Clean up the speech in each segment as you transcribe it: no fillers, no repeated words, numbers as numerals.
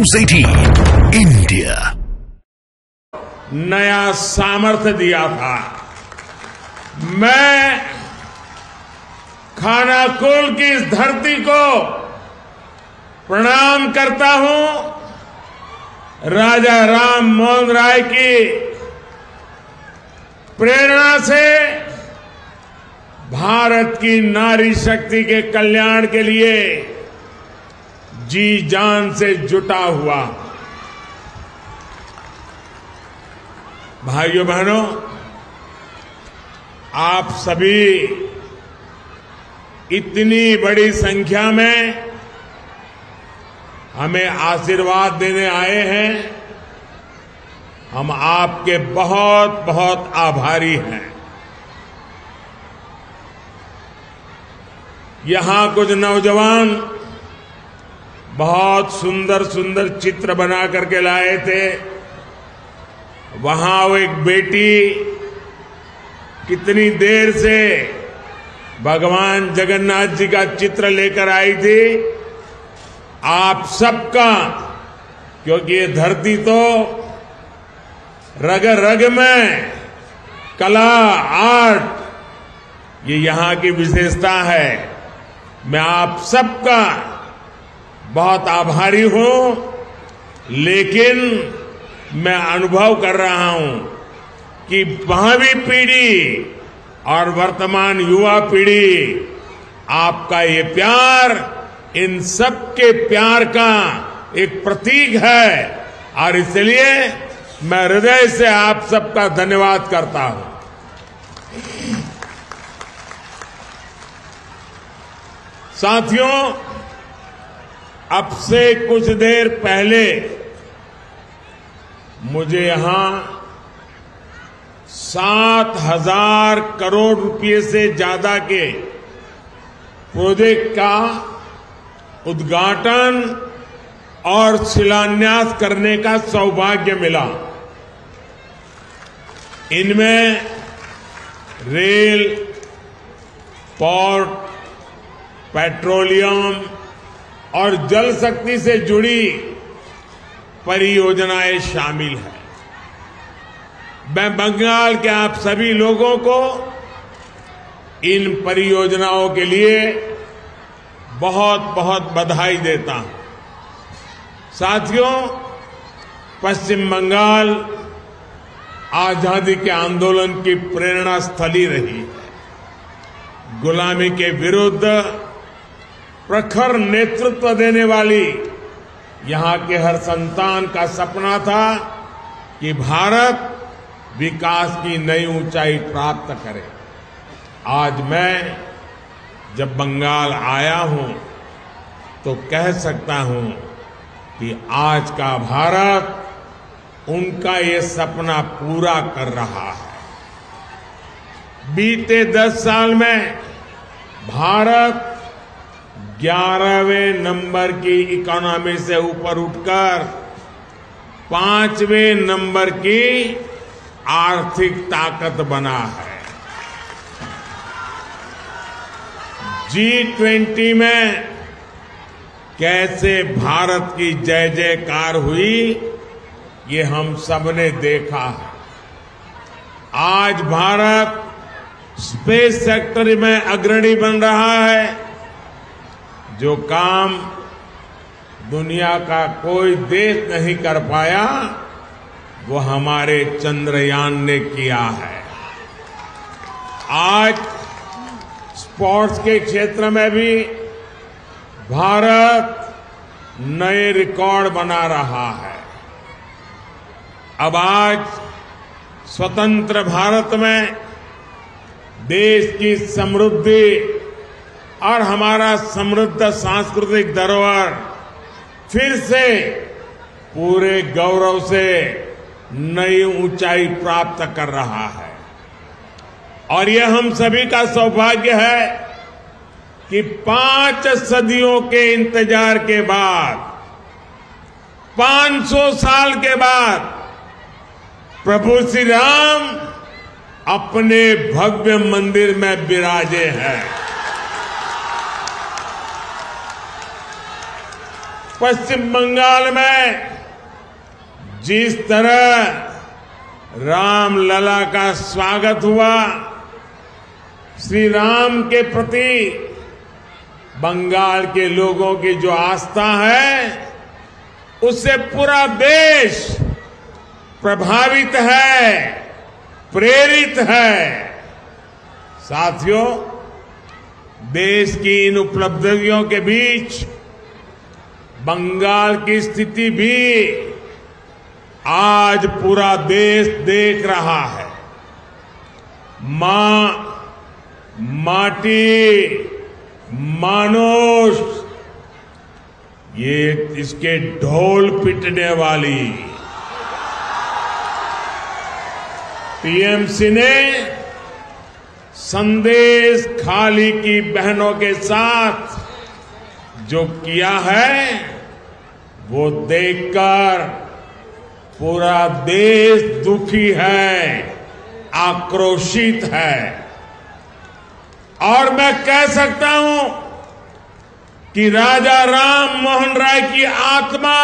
News 18 India. नया सामर्थ्य दिया था। मैं खानाकुल की इस धरती को प्रणाम करता हूं। राजा राम मोहन राय की प्रेरणा से भारत की नारी शक्ति के कल्याण के लिए जी जान से जुटा हुआ। भाइयों बहनों, आप सभी इतनी बड़ी संख्या में हमें आशीर्वाद देने आए हैं। हम आपके बहुत बहुत आभारी हैं। यहां कुछ नौजवान बहुत सुंदर सुंदर चित्र बना करके लाए थे। वहां वो एक बेटी कितनी देर से भगवान जगन्नाथ जी का चित्र लेकर आई थी। आप सबका, क्योंकि ये धरती तो रग रग में कला, आर्ट, ये यहां की विशेषता है। मैं आप सबका बहुत आभारी हूं, लेकिन मैं अनुभव कर रहा हूं कि भावी पीढ़ी और वर्तमान युवा पीढ़ी, आपका ये प्यार इन सबके प्यार का एक प्रतीक है। और इसलिए मैं हृदय से आप सबका धन्यवाद करता हूं। साथियों, अब से कुछ देर पहले मुझे यहां 7,000 करोड़ रुपए से ज्यादा के प्रोजेक्ट का उद्घाटन और शिलान्यास करने का सौभाग्य मिला। इनमें रेल, पोर्ट, पेट्रोलियम और जल शक्ति से जुड़ी परियोजनाएं शामिल हैं। मैं बंगाल के आप सभी लोगों को इन परियोजनाओं के लिए बहुत बहुत बधाई देता हूं। साथियों, पश्चिम बंगाल आजादी के आंदोलन की प्रेरणा स्थली रही है। गुलामी के विरुद्ध प्रखर नेतृत्व देने वाली यहां के हर संतान का सपना था कि भारत विकास की नई ऊंचाई प्राप्त करे। आज मैं जब बंगाल आया हूं तो कह सकता हूं कि आज का भारत उनका ये सपना पूरा कर रहा है। बीते 10 साल में भारत 11वें नंबर की इकोनॉमी से ऊपर उठकर 5वें नंबर की आर्थिक ताकत बना है। G20 में कैसे भारत की जय जयकार हुई, ये हम सबने देखा है। आज भारत स्पेस सेक्टर में अग्रणी बन रहा है। जो काम दुनिया का कोई देश नहीं कर पाया, वो हमारे चंद्रयान ने किया है। आज स्पोर्ट्स के क्षेत्र में भी भारत नए रिकॉर्ड बना रहा है। अब आज स्वतंत्र भारत में देश की समृद्धि और हमारा समृद्ध सांस्कृतिक धरोहर फिर से पूरे गौरव से नई ऊंचाई प्राप्त कर रहा है। और यह हम सभी का सौभाग्य है कि 5 सदियों के इंतजार के बाद, 500 साल के बाद प्रभु श्री राम अपने भव्य मंदिर में विराजे हैं। पश्चिम बंगाल में जिस तरह रामलला का स्वागत हुआ, श्री राम के प्रति बंगाल के लोगों की जो आस्था है, उससे पूरा देश प्रभावित है, प्रेरित है। साथियों, देश की इन उपलब्धियों के बीच बंगाल की स्थिति भी आज पूरा देश देख रहा है। मां, माटी, मानुष, ये इसके ढोल पिटने वाली टीएमसी ने संदेश खाली की बहनों के साथ जो किया है, वो देखकर पूरा देश दुखी है, आक्रोशित है। और मैं कह सकता हूं कि राजा राम मोहन राय की आत्मा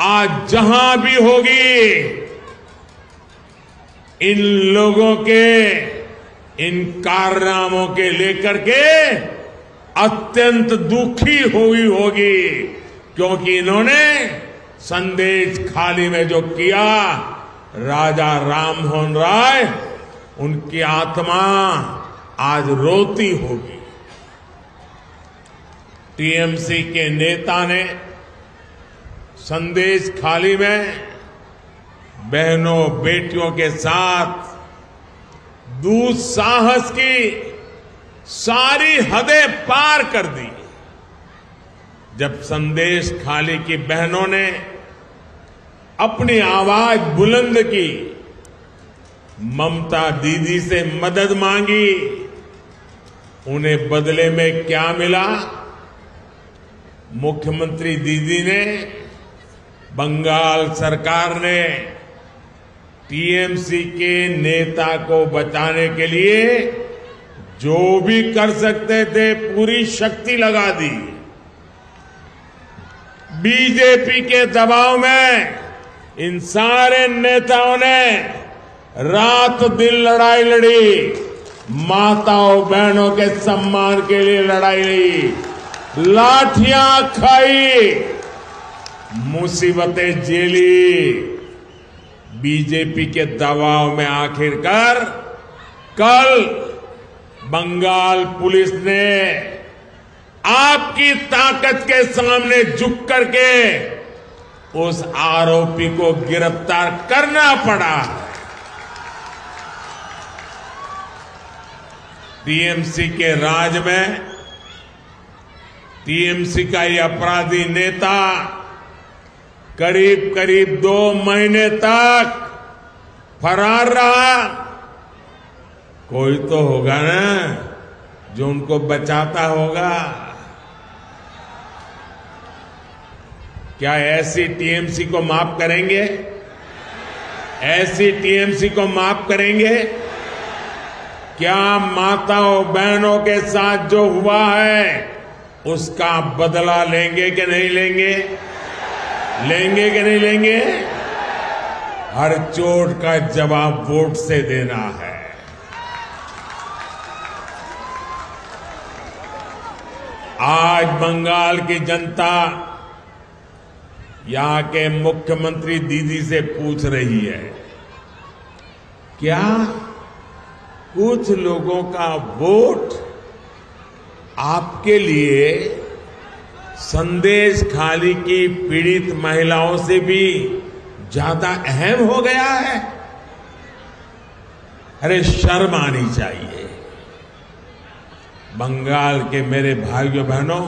आज जहां भी होगी, इन लोगों के इन कारनामों के लेकर के अत्यंत दुखी हुई होगी, क्योंकि इन्होंने संदेश खाली में जो किया, राजा राम मोहन राय, उनकी आत्मा आज रोती होगी। टीएमसी के नेता ने संदेश खाली में बहनों बेटियों के साथ दुस्साहस की सारी हदें पार कर दी। जब संदेश खाली की बहनों ने अपनी आवाज बुलंद की, ममता दीदी से मदद मांगी, उन्हें बदले में क्या मिला? मुख्यमंत्री दीदी ने, बंगाल सरकार ने टीएमसी के नेता को बचाने के लिए जो भी कर सकते थे पूरी शक्ति लगा दी। बीजेपी के दबाव में इन सारे नेताओं ने रात दिन लड़ाई लड़ी, माताओं बहनों के सम्मान के लिए लड़ाई लड़ी, लाठियां खाई, मुसीबतें झेली। बीजेपी के दबाव में आखिरकार कल बंगाल पुलिस ने आपकी ताकत के सामने झुक करके उस आरोपी को गिरफ्तार करना पड़ा। टीएमसी के राज में टीएमसी का ये अपराधी नेता करीब करीब 2 महीने तक फरार रहा। कोई तो होगा ना जो उनको बचाता होगा। क्या ऐसी टीएमसी को माफ करेंगे? ऐसी टीएमसी को माफ करेंगे? क्या माताओं बहनों के साथ जो हुआ है उसका बदला लेंगे कि नहीं लेंगे? लेंगे कि नहीं लेंगे? हर चोट का जवाब वोट से देना है। आज बंगाल की जनता यहां के मुख्यमंत्री दीदी से पूछ रही है, क्या कुछ लोगों का वोट आपके लिए संदेश खाली की पीड़ित महिलाओं से भी ज्यादा अहम हो गया है? अरे शर्म आनी चाहिए। बंगाल के मेरे भाइयों बहनों,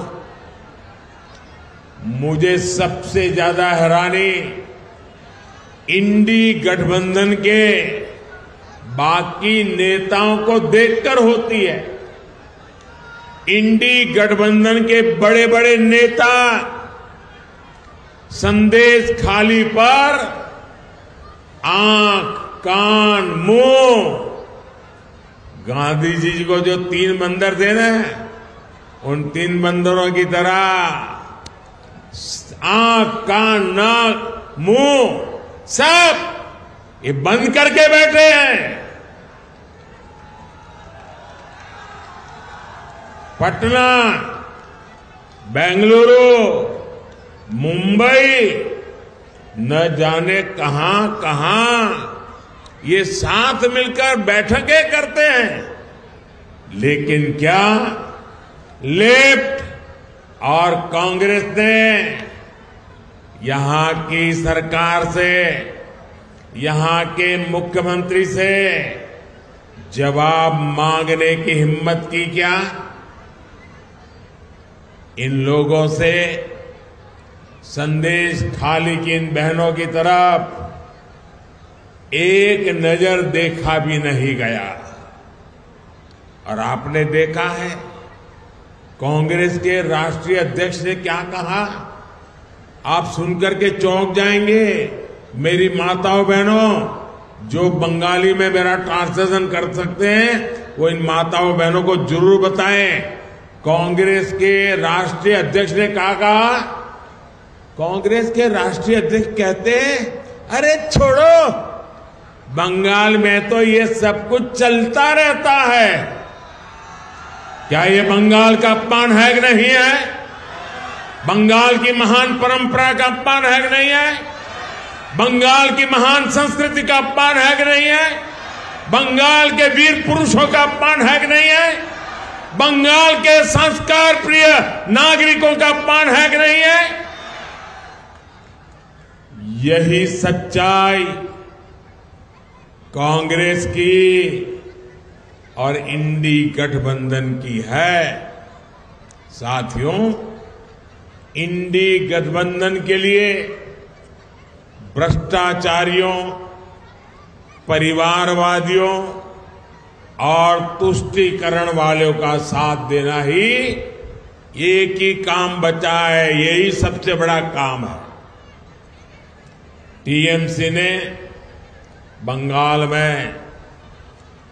मुझे सबसे ज्यादा हैरानी इंडी गठबंधन के बाकी नेताओं को देखकर होती है। इंडी गठबंधन के बड़े बड़े नेता संदेश खाली पर आंख, कान, मुंह, गांधी जी को जो 3 बंदर थे ना, उन 3 बंदरों की तरह आंख, कान, नाक, मुंह सब ये बंद करके बैठे हैं। पटना, बेंगलुरु, मुंबई, न जाने कहां कहां ये साथ मिलकर बैठकें करते हैं, लेकिन क्या लेफ्ट और कांग्रेस ने यहां की सरकार से, यहां के मुख्यमंत्री से जवाब मांगने की हिम्मत की क्या? इन लोगों से संदेश खाली की इन बहनों की तरफ एक नजर देखा भी नहीं गया। और आपने देखा है कांग्रेस के राष्ट्रीय अध्यक्ष ने क्या कहा, आप सुनकर के चौंक जाएंगे। मेरी माताओं बहनों, जो बंगाली में मेरा ट्रांसलेशन कर सकते हैं वो इन माताओं बहनों को जरूर बताएं। कांग्रेस के राष्ट्रीय अध्यक्ष ने कहा, कांग्रेस के राष्ट्रीय अध्यक्ष कहते हैं, अरे छोड़ो, बंगाल में तो ये सब कुछ चलता रहता है। क्या ये बंगाल का अपमान है कि नहीं है? बंगाल की महान परंपरा का अपमान है कि नहीं है? बंगाल की महान संस्कृति का अपमान है कि नहीं है? बंगाल के वीर पुरुषों का अपमान है कि नहीं है? बंगाल के संस्कार प्रिय नागरिकों का अपमान है कि नहीं है? यही सच्चाई कांग्रेस की और इंडी गठबंधन की है। साथियों, इंडी गठबंधन के लिए भ्रष्टाचारियों, परिवारवादियों और तुष्टीकरण वालों का साथ देना ही एक ही काम बचा है। यही सबसे बड़ा काम है। टीएमसी ने बंगाल में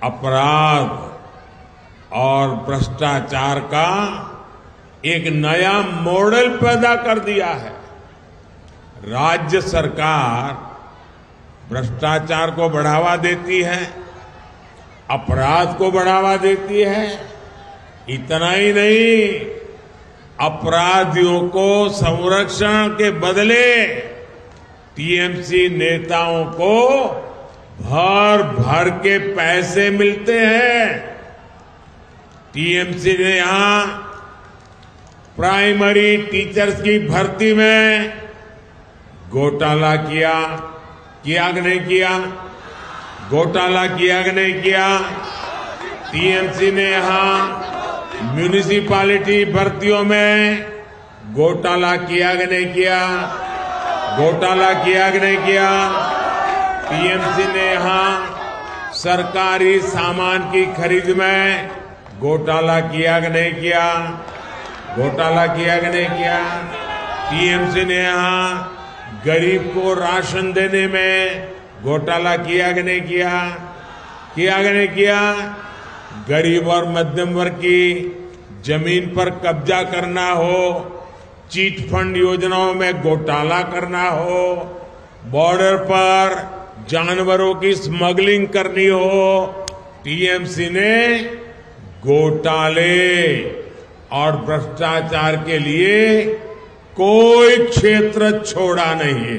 अपराध और भ्रष्टाचार का एक नया मॉडल पैदा कर दिया है। राज्य सरकार भ्रष्टाचार को बढ़ावा देती है, अपराध को बढ़ावा देती है। इतना ही नहीं, अपराधियों को संरक्षण के बदले टीएमसी नेताओं को भर भर के पैसे मिलते हैं। टीएमसी ने यहां प्राइमरी टीचर्स की भर्ती में घोटाला किया कि नहीं किया? घोटाला किया कि नहीं किया? टीएमसी ने यहां म्यूनिसिपैलिटी भर्तियों में घोटाला किया कि नहीं किया? घोटाला किया कि नहीं किया? टीएमसी ने यहां सरकारी सामान की खरीद में घोटाला किया कि नहीं किया? घोटाला किया कि नहीं किया? टीएमसी ने यहां गरीब को राशन देने में घोटाला किया कि नहीं किया? किया कि नहीं किया? गरीब और मध्यम वर्ग की जमीन पर कब्जा करना हो, चीट फंड योजनाओं में घोटाला करना हो, बॉर्डर पर जानवरों की स्मगलिंग करनी हो, टीएमसी ने घोटाले और भ्रष्टाचार के लिए कोई क्षेत्र छोड़ा नहीं है।